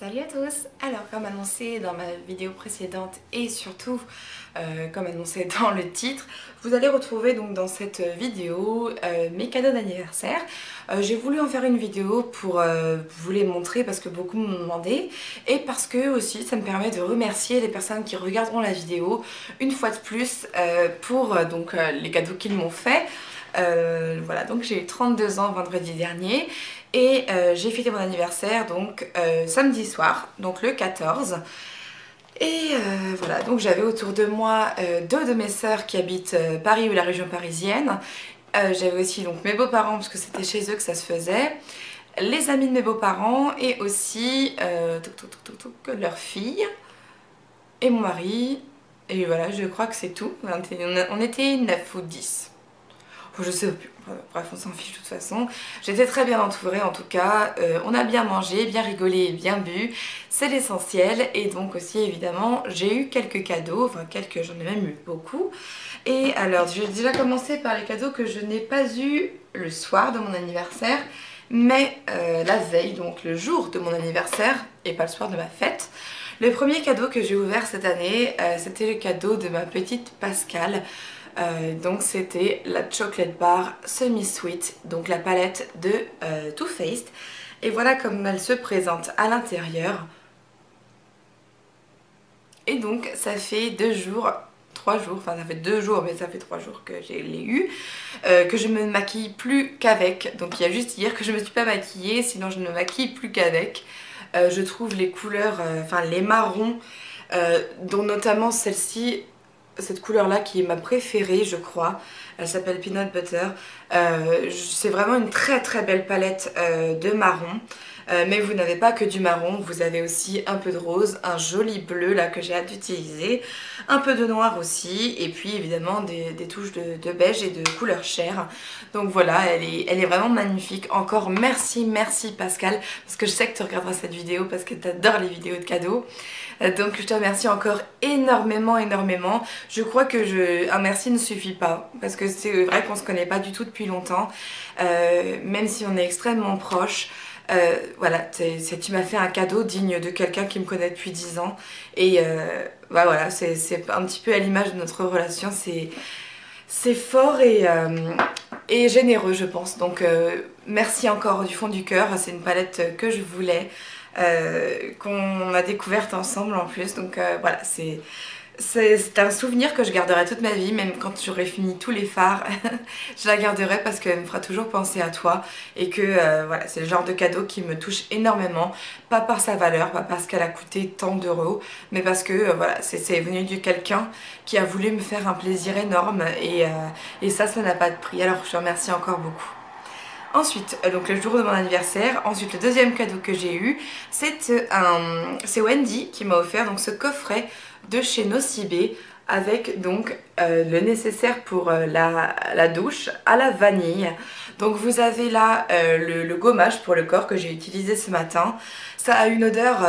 Salut à tous! Alors comme annoncé dans ma vidéo précédente et surtout comme annoncé dans le titre, vous allez retrouver donc dans cette vidéo mes cadeaux d'anniversaire. J'ai voulu en faire une vidéo pour vous les montrer parce que beaucoup m'ont demandé et parce que aussi ça me permet de remercier les personnes qui regarderont la vidéo une fois de plus pour les cadeaux qu'ils m'ont fait. Voilà, donc j'ai eu 32 ans vendredi dernier et j'ai fêté mon anniversaire donc samedi soir, donc le 14. Et voilà, donc j'avais autour de moi deux de mes sœurs qui habitent Paris ou la région parisienne. J'avais aussi donc mes beaux-parents parce que c'était chez eux que ça se faisait, les amis de mes beaux-parents et aussi leur fille et mon mari. Et voilà, je crois que c'est tout. On était 9 ou 10. Je sais plus, bref on s'en fiche de toute façon. J'étais très bien entourée en tout cas, on a bien mangé, bien rigolé, bien bu, c'est l'essentiel. Et donc aussi évidemment j'ai eu quelques cadeaux, enfin quelques, j'en ai même eu beaucoup. Et alors je vais déjà commencer par les cadeaux que je n'ai pas eu le soir de mon anniversaire, mais la veille, donc le jour de mon anniversaire et pas le soir de ma fête. Le premier cadeau que j'ai ouvert cette année, c'était le cadeau de ma petite Pascale. Donc c'était la Chocolate Bar Semi Sweet, donc la palette de Too Faced. Et voilà comme elle se présente à l'intérieur. Et donc ça fait 2 jours, 3 jours, enfin ça fait 2 jours mais ça fait 3 jours que je l'ai eu, que je me maquille plus qu'avec. Donc il y a juste hier que je me suis pas maquillée, sinon je ne me maquille plus qu'avec. Je trouve les couleurs, enfin les marrons, dont notamment celle-ci, cette couleur là qui est ma préférée je crois, elle s'appelle Peanut Butter. C'est vraiment une très très belle palette de marron, mais vous n'avez pas que du marron, vous avez aussi un peu de rose, un joli bleu là que j'ai hâte d'utiliser, un peu de noir aussi et puis évidemment des touches de beige et de couleur chair. Donc voilà, elle est vraiment magnifique. Encore merci Pascal, parce que je sais que tu regarderas cette vidéo parce que tu adores les vidéos de cadeaux. Donc je te remercie encore énormément. Je crois que un merci ne suffit pas parce que c'est vrai qu'on se connaît pas du tout depuis longtemps, même si on est extrêmement proches. Voilà, tu m'as fait un cadeau digne de quelqu'un qui me connaît depuis 10 ans et bah voilà, c'est un petit peu à l'image de notre relation, c'est fort et généreux je pense. Donc merci encore du fond du cœur, c'est une palette que je voulais. Qu'on a découverte ensemble en plus, donc voilà, c'est un souvenir que je garderai toute ma vie, même quand j'aurai fini tous les fards. Je la garderai parce qu'elle me fera toujours penser à toi et que voilà, c'est le genre de cadeau qui me touche énormément, pas par sa valeur, pas parce qu'elle a coûté tant d'euros, mais parce que voilà, c'est venu de quelqu'un qui a voulu me faire un plaisir énorme et ça n'a pas de prix, alors je te remercie encore beaucoup. Ensuite, donc le jour de mon anniversaire, ensuite le deuxième cadeau que j'ai eu, c'est Wendy qui m'a offert donc ce coffret de chez Nocibé avec donc le nécessaire pour la douche à la vanille. Donc vous avez là le gommage pour le corps que j'ai utilisé ce matin. Ça a une odeur,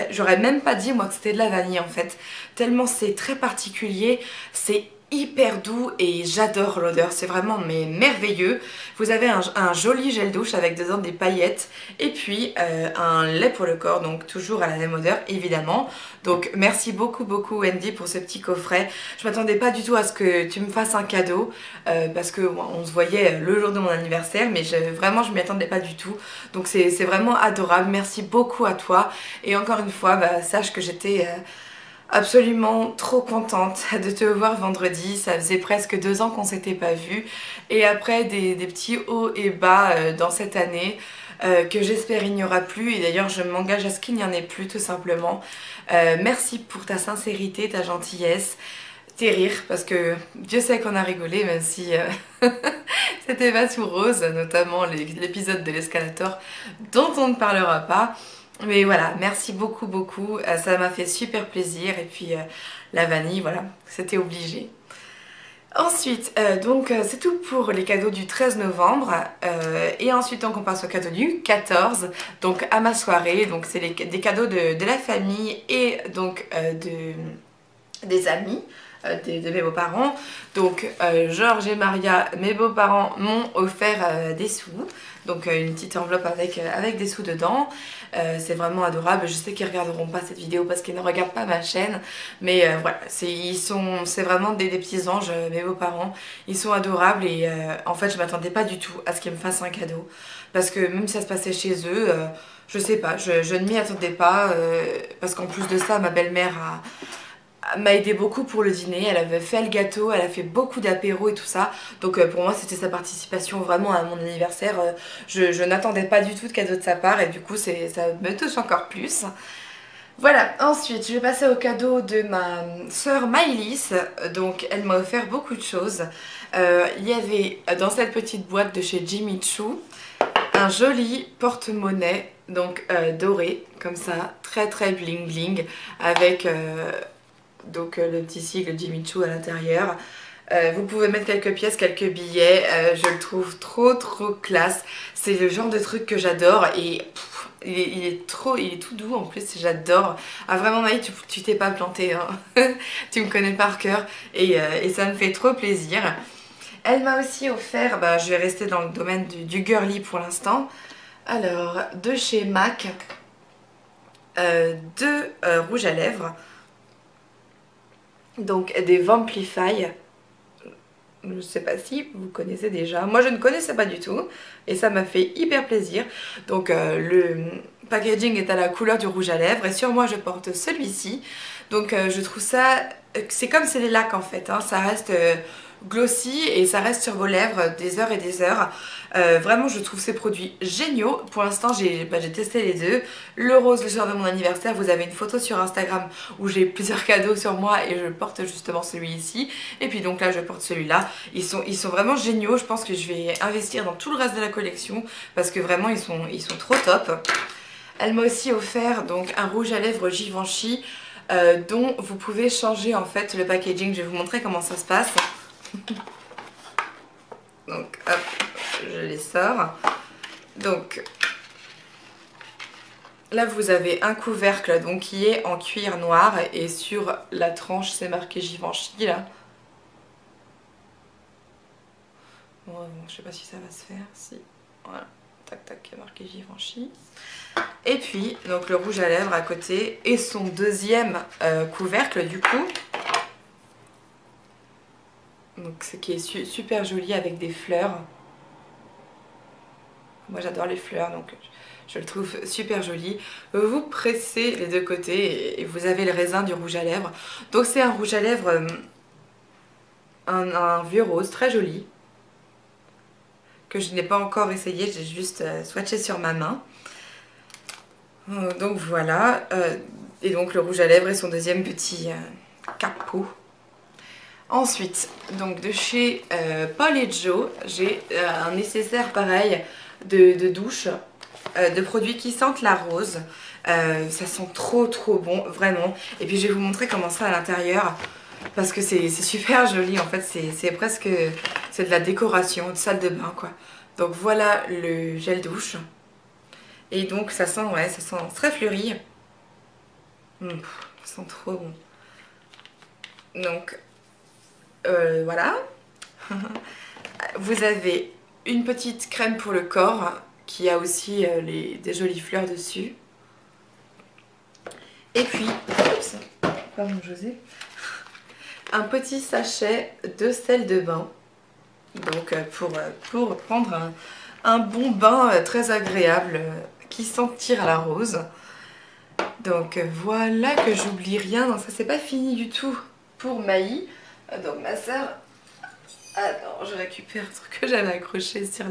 j'aurais même pas dit moi que c'était de la vanille en fait, tellement c'est très particulier, c'est hyper doux et j'adore l'odeur, c'est vraiment merveilleux. Vous avez un joli gel douche avec dedans des paillettes et puis un lait pour le corps, donc toujours à la même odeur évidemment. Donc merci beaucoup Wendy pour ce petit coffret. Je m'attendais pas du tout à ce que tu me fasses un cadeau parce que bon, on se voyait le jour de mon anniversaire, mais vraiment je m'y attendais pas du tout. Donc c'est vraiment adorable, merci beaucoup à toi et encore une fois sache que j'étais absolument trop contente de te voir vendredi. Ça faisait presque 2 ans qu'on s'était pas vus et après des petits hauts et bas dans cette année que j'espère il n'y aura plus, et d'ailleurs je m'engage à ce qu'il n'y en ait plus tout simplement. Merci pour ta sincérité, ta gentillesse, tes rires, parce que Dieu sait qu'on a rigolé même si c'était pas tout rose, notamment l'épisode de l'escalator dont on ne parlera pas. Mais voilà, merci beaucoup, ça m'a fait super plaisir et puis la vanille, voilà, c'était obligé. Ensuite, c'est tout pour les cadeaux du 13 novembre et ensuite donc on passe au cadeau du 14, donc à ma soirée, donc c'est des cadeaux de la famille et donc des amis. de mes beaux-parents. Donc Georges et Maria, mes beaux-parents, m'ont offert des sous. Donc une petite enveloppe avec des sous dedans. C'est vraiment adorable. Je sais qu'ils ne regarderont pas cette vidéo parce qu'ils ne regardent pas ma chaîne. Mais voilà, c'est vraiment des petits anges, mes beaux-parents. Ils sont adorables et en fait je m'attendais pas du tout à ce qu'ils me fassent un cadeau. Parce que même si ça se passait chez eux, je sais pas, je ne m'y attendais pas. Parce qu'en plus de ça, ma belle-mère m'a aidé beaucoup pour le dîner, elle avait fait le gâteau, elle a fait beaucoup d'apéros et tout ça, donc pour moi c'était sa participation vraiment à mon anniversaire. Je n'attendais pas du tout de cadeau de sa part et du coup ça me touche encore plus. Voilà, ensuite je vais passer au cadeau de ma sœur Maïlis. Donc elle m'a offert beaucoup de choses. Il y avait dans cette petite boîte de chez Jimmy Choo un joli porte-monnaie, donc doré comme ça, très très bling bling, avec donc le petit sigle Jimmy Choo à l'intérieur. Vous pouvez mettre quelques pièces, quelques billets, je le trouve trop classe. C'est le genre de truc que j'adore et il est tout doux en plus, j'adore. Ah vraiment Maï, tu t'es pas planté, hein. Tu me connais par cœur et ça me fait trop plaisir. Elle m'a aussi offert, je vais rester dans le domaine du girly pour l'instant. Alors, de chez MAC, deux rouges à lèvres. Donc des Vamplify, je ne sais pas si vous connaissez déjà, moi je ne connaissais pas du tout et ça m'a fait hyper plaisir. Donc le packaging est à la couleur du rouge à lèvres et sur moi je porte celui-ci. Donc je trouve ça, c'est comme c'est des lacs en fait, hein. Ça reste glossy et ça reste sur vos lèvres des heures et des heures. Vraiment je trouve ces produits géniaux. Pour l'instant j'ai testé les deux. Le rose le soir de mon anniversaire, vous avez une photo sur Instagram où j'ai plusieurs cadeaux sur moi et je porte justement celui-ci. Et puis donc là je porte celui-là. Ils sont vraiment géniaux. Je pense que je vais investir dans tout le reste de la collection parce que vraiment ils sont trop top. Elle m'a aussi offert donc un rouge à lèvres Givenchy dont vous pouvez changer en fait le packaging. Je vais vous montrer comment ça se passe. Donc hop, je les sors. Donc là vous avez un couvercle donc, qui est en cuir noir et sur la tranche c'est marqué Givenchy là. Bon, je sais pas si ça va se faire, si. Voilà, tac tac, il y a marqué Givenchy. Et puis donc le rouge à lèvres à côté et son deuxième couvercle du coup. Donc ce qui est super joli avec des fleurs. Moi j'adore les fleurs donc je le trouve super joli. Vous pressez les deux côtés et vous avez le raisin du rouge à lèvres. Donc c'est un rouge à lèvres, un vieux rose très joli. Que je n'ai pas encore essayé, j'ai juste swatché sur ma main. Donc voilà. Et donc le rouge à lèvres et son deuxième petit capot. Ensuite, donc de chez Paul et Joe, j'ai un nécessaire pareil de douche, de produits qui sentent la rose. Ça sent trop bon, vraiment. Et puis je vais vous montrer comment ça à l'intérieur, parce que c'est super joli en fait, c'est presque, c'est de la décoration de salle de bain quoi. Donc voilà le gel douche. Et donc ça sent, ouais, ça sent très fleuri. Ça sent trop bon. Donc voilà. Vous avez une petite crème pour le corps qui a aussi des jolies fleurs dessus. Et puis, oups, pardon José, un petit sachet de sel de bain. Donc pour prendre un bon bain très agréable qui sentira la rose. Donc voilà, que j'oublie rien. Donc ça c'est pas fini du tout pour Maï. Donc ma soeur, attends, je récupère un truc que j'avais accroché sur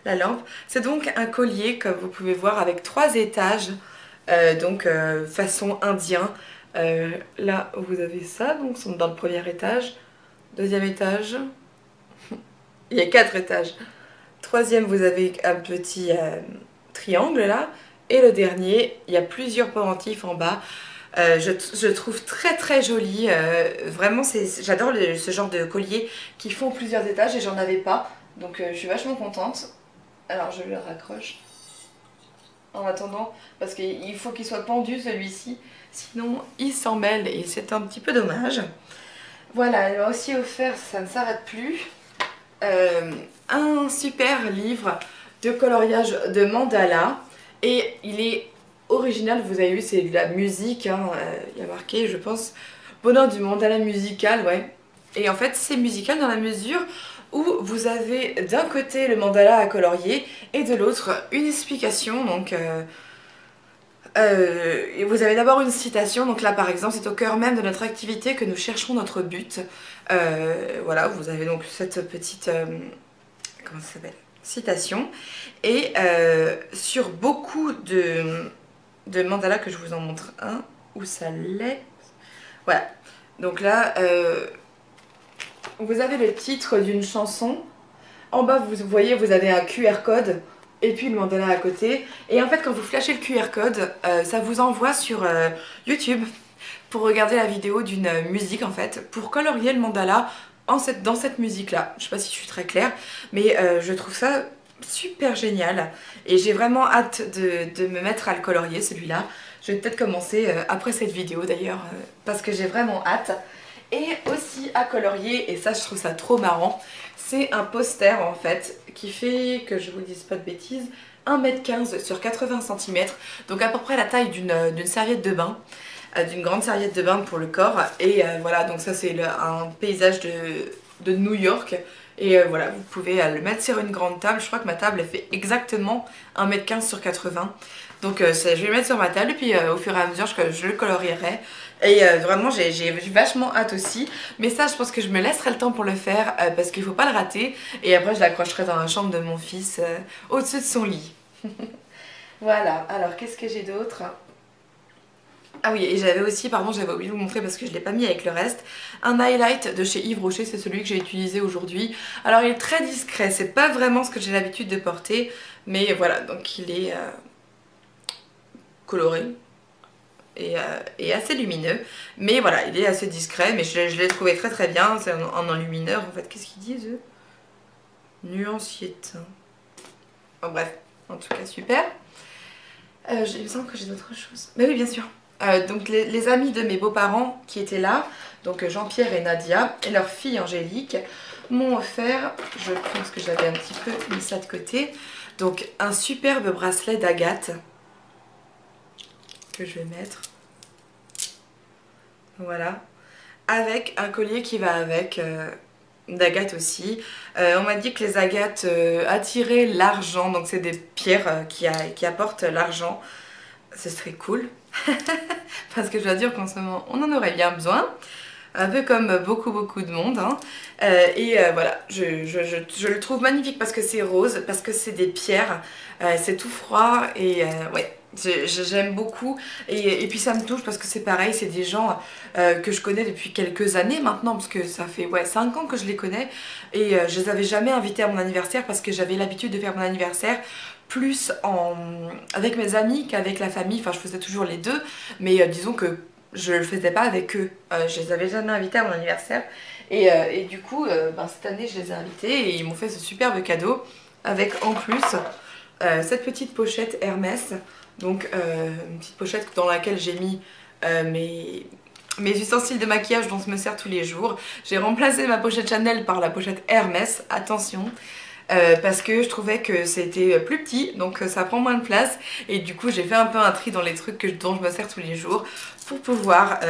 la lampe. C'est donc un collier comme vous pouvez voir avec 3 étages, donc façon indien. Là vous avez ça, donc sont dans le premier étage, deuxième étage, il y a 4 étages. Troisième vous avez un petit triangle là, et le dernier il y a plusieurs pendentifs en bas. Je trouve très joli, vraiment j'adore ce genre de collier qui font plusieurs étages et j'en avais pas, donc je suis vachement contente. Alors je le raccroche en attendant parce qu'il faut qu'il soit pendu celui-ci, sinon il s'en mêle et c'est un petit peu dommage. Voilà, elle m'a aussi offert, ça ne s'arrête plus, un super livre de coloriage de mandala. Et il est original, vous avez vu, c'est de la musique, hein, il y a marqué, je pense, bonheur du mandala musical, ouais. Et en fait, c'est musical dans la mesure où vous avez d'un côté le mandala à colorier et de l'autre une explication, donc... et vous avez d'abord une citation, donc là par exemple c'est au cœur même de notre activité que nous cherchons notre but. Voilà, vous avez donc cette petite, comment ça s'appelle, citation. Et sur beaucoup de mandalas, que je vous en montre un, où ça l'est. Voilà, donc là vous avez le titre d'une chanson. En bas vous voyez, vous avez un QR code. Et puis le mandala à côté. Et en fait quand vous flashez le QR code, ça vous envoie sur YouTube pour regarder la vidéo d'une musique en fait, pour colorier le mandala dans cette musique là. Je sais pas si je suis très claire, mais je trouve ça super génial. Et j'ai vraiment hâte de me mettre à le colorier celui-là. Je vais peut-être commencer après cette vidéo d'ailleurs, parce que j'ai vraiment hâte. Et aussi à colorier, et ça je trouve ça trop marrant, c'est un poster en fait qui fait, que je vous dise pas de bêtises, 1,15 m sur 80 cm, donc à peu près la taille d'une serviette de bain, d'une grande serviette de bain pour le corps. Et voilà, donc ça c'est un paysage de New York. Et voilà, vous pouvez le mettre sur une grande table. Je crois que ma table elle fait exactement 1,15 m sur 80. Donc je vais le mettre sur ma table et puis au fur et à mesure je le colorierai. Et vraiment j'ai vachement hâte aussi. Mais ça je pense que je me laisserai le temps pour le faire parce qu'il ne faut pas le rater. Et après je l'accrocherai dans la chambre de mon fils au-dessus de son lit. Voilà, alors qu'est-ce que j'ai d'autre? Ah oui, et j'avais aussi, pardon, j'avais oublié de vous montrer parce que je ne l'ai pas mis avec le reste, un highlight de chez Yves Rocher, c'est celui que j'ai utilisé aujourd'hui. Alors il est très discret, c'est pas vraiment ce que j'ai l'habitude de porter, mais voilà, donc il est coloré et assez lumineux. Mais voilà, il est assez discret, mais je l'ai trouvé très très bien, c'est en enlumineur en fait. Qu'est-ce qu'ils disent eux? Nuancier teint. Bon bref, en tout cas super. Il me semble que j'ai d'autres choses. Mais oui, bien sûr. Donc les amis de mes beaux-parents qui étaient là, donc Jean-Pierre et Nadia, et leur fille Angélique, m'ont offert, je pense que j'avais un petit peu mis ça de côté, donc un superbe bracelet d'agate que je vais mettre. Voilà. Avec un collier qui va avec, d'agate aussi. On m'a dit que les agates attiraient l'argent, donc c'est des pierres qui apportent l'argent. Ce serait cool. Parce que je dois dire qu'en ce moment on en aurait bien besoin, un peu comme beaucoup de monde, hein. Voilà, je le trouve magnifique parce que c'est rose, parce que c'est des pierres, c'est tout froid et ouais, j'aime beaucoup. Et puis ça me touche parce que c'est pareil, c'est des gens que je connais depuis quelques années maintenant, parce que ça fait ouais, 5 ans que je les connais. Et je les avais jamais invités à mon anniversaire parce que j'avais l'habitude de faire mon anniversaire plus avec mes amis qu'avec la famille. Enfin je faisais toujours les deux, mais disons que je le faisais pas avec eux, je les avais jamais invités à mon anniversaire. Et du coup cette année je les ai invités et ils m'ont fait ce superbe cadeau avec en plus cette petite pochette Hermès. Donc une petite pochette dans laquelle j'ai mis mes ustensiles de maquillage dont je me sers tous les jours. J'ai remplacé ma pochette Chanel par la pochette Hermès, attention. Parce que je trouvais que c'était plus petit, donc ça prend moins de place. Et du coup j'ai fait un peu un tri dans les trucs dont je me sers tous les jours pour pouvoir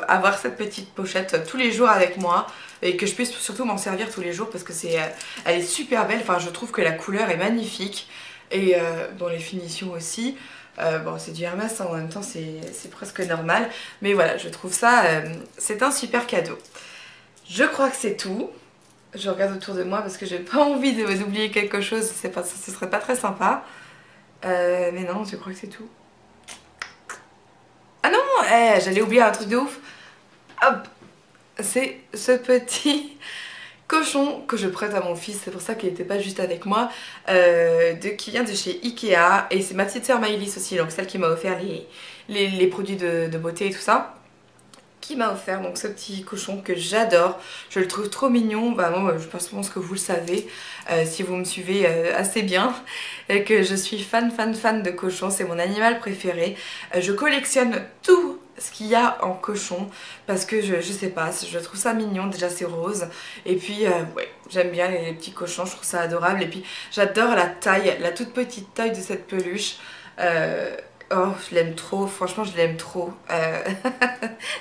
avoir cette petite pochette tous les jours avec moi. Et que je puisse surtout m'en servir tous les jours parce que elle est super belle. Enfin je trouve que la couleur est magnifique. Et bon, les finitions aussi. Bon c'est du Hermès, hein, en même temps c'est presque normal. Mais voilà, je trouve ça, c'est un super cadeau. Je crois que c'est tout. Je regarde autour de moi parce que j'ai pas envie d'oublier quelque chose, ce serait pas très sympa. Mais non, je crois que c'est tout. Ah non, j'allais oublier un truc de ouf. Hop, c'est ce petit cochon que je prête à mon fils, c'est pour ça qu'il n'était pas juste avec moi, qui vient de chez Ikea. Et c'est ma petite sœur Maëlys aussi, donc celle qui m'a offert les produits de beauté et tout ça, qui m'a offert donc ce petit cochon que j'adore. Je le trouve trop mignon. Bah moi je pense que vous le savez si vous me suivez assez bien, que je suis fan de cochons, c'est mon animal préféré. Je collectionne tous ce qu'il y a en cochon parce que je sais pas, je trouve ça mignon, déjà c'est rose et puis ouais, j'aime bien les petits cochons, je trouve ça adorable et puis j'adore la taille, la toute petite taille de cette peluche. Oh, je l'aime trop, franchement je l'aime trop.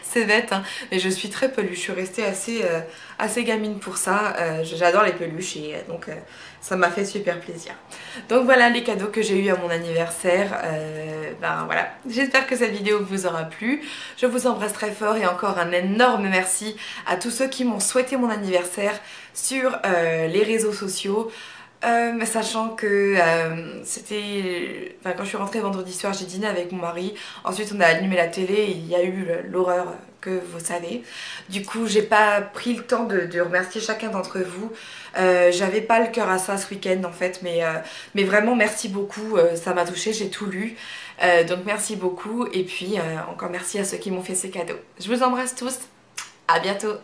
C'est bête hein, mais je suis très peluche, je suis restée assez gamine pour ça. J'adore les peluches et donc ça m'a fait super plaisir. Donc voilà les cadeaux que j'ai eu à mon anniversaire. Ben voilà, j'espère que cette vidéo vous aura plu. Je vous embrasse très fort et encore un énorme merci à tous ceux qui m'ont souhaité mon anniversaire sur les réseaux sociaux. Sachant que c'était... Enfin, quand je suis rentrée vendredi soir, j'ai dîné avec mon mari. Ensuite, on a allumé la télé et il y a eu l'horreur que vous savez. Du coup, j'ai pas pris le temps de remercier chacun d'entre vous. J'avais pas le cœur à ça ce week-end en fait, mais vraiment merci beaucoup. Ça m'a touchée, j'ai tout lu. Donc merci beaucoup et puis encore merci à ceux qui m'ont fait ces cadeaux. Je vous embrasse tous. À bientôt.